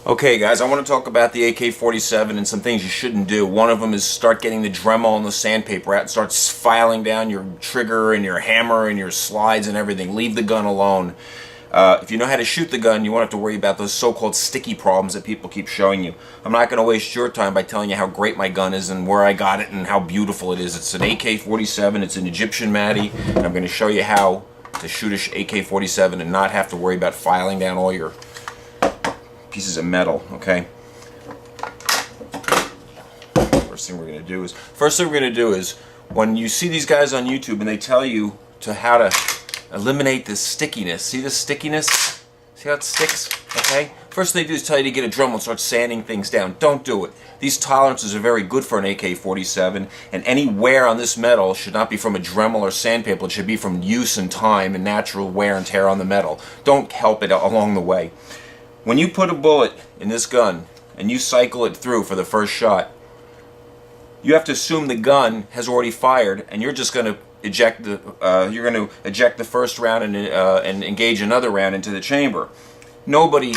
Okay guys, I want to talk about the AK-47 and some things you shouldn't do. One of them is start getting the Dremel and the sandpaper out and start filing down your trigger and your hammer and your slides and everything. Leave the gun alone. If you know how to shoot the gun, you won't have to worry about those so-called sticky problems that people keep showing you. I'm not going to waste your time by telling you how great my gun is and where I got it and how beautiful it is. It's an AK-47, it's an Egyptian Matty, and I'm going to show you how to shoot a AK-47 and not have to worry about filing down all your pieces of metal. Okay. First thing we're going to do is when you see these guys on YouTube and they tell you how to eliminate this stickiness. See this stickiness? See how it sticks? Okay. First thing they do is tell you to get a Dremel and start sanding things down. Don't do it. These tolerances are very good for an AK-47, and any wear on this metal should not be from a Dremel or sandpaper. It should be from use and time and natural wear and tear on the metal. Don't help it along the way. When you put a bullet in this gun and you cycle it through for the first shot, you have to assume the gun has already fired, and you're just going to eject the first round and engage another round into the chamber. Nobody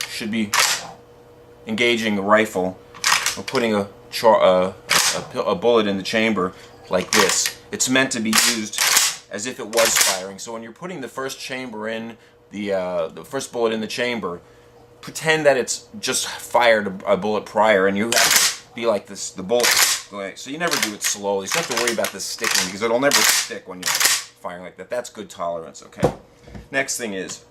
should be engaging a rifle or putting a bullet in the chamber like this. It's meant to be used as if it was firing. So when you're putting the first chamber in, the first bullet in the chamber, pretend that it's just fired a bullet prior, and you have to be like this, the bullet going. So you never do it slowly. So you have to worry about this sticking, because it'll never stick when you're firing like that. That's good tolerance. Okay. Next thing is,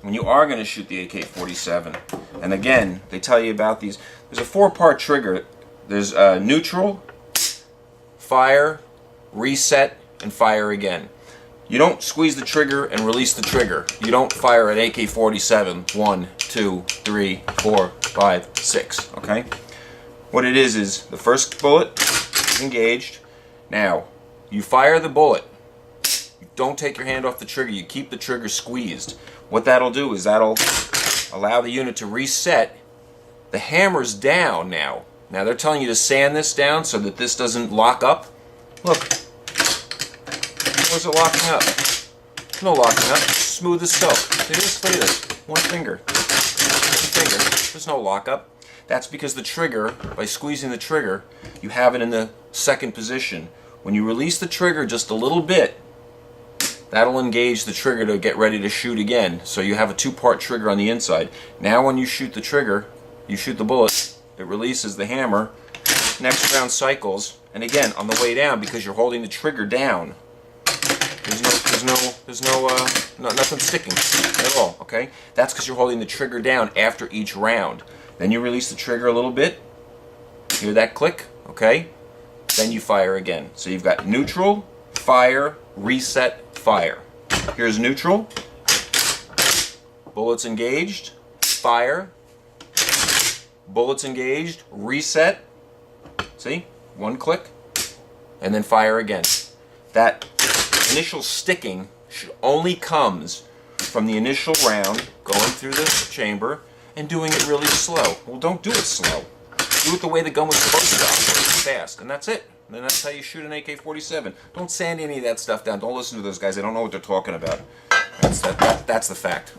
when you are going to shoot the AK-47, and again, they tell you about these. There's a 4-part trigger. There's neutral, fire, reset, and fire again. You don't squeeze the trigger and release the trigger. You don't fire an AK-47 1, 2, 3, 4, 5, 6. Okay? What it is the first bullet is engaged. Now, you fire the bullet. You don't take your hand off the trigger. You keep the trigger squeezed. What that'll do is that'll allow the unit to reset. The hammer's down now. Now they're telling you to sand this down so that this doesn't lock up. Look. Where's it locking up? No locking up. Smooth as silk. Look at this. One finger. There's no lockup. That's because the trigger, by squeezing the trigger, you have it in the second position. When you release the trigger just a little bit, that'll engage the trigger to get ready to shoot again. So you have a 2-part trigger on the inside. Now when you shoot the trigger, you shoot the bullet, it releases the hammer, next round cycles, and again, on the way down, because you're holding the trigger down, nothing sticking at all, okay? That's because you're holding the trigger down after each round. Then you release the trigger a little bit, hear that click, okay? Then you fire again. So you've got neutral, fire, reset, fire. Here's neutral, bullets engaged, fire, bullets engaged, reset, see? One click, and then fire again. That initial sticking only comes from the initial round going through the chamber and doing it really slow. Well, don't do it slow. Do it the way the gun was supposed to operate, fast, and that's it. And then that's how you shoot an AK-47. Don't sand any of that stuff down. Don't listen to those guys. They don't know what they're talking about. That's the fact.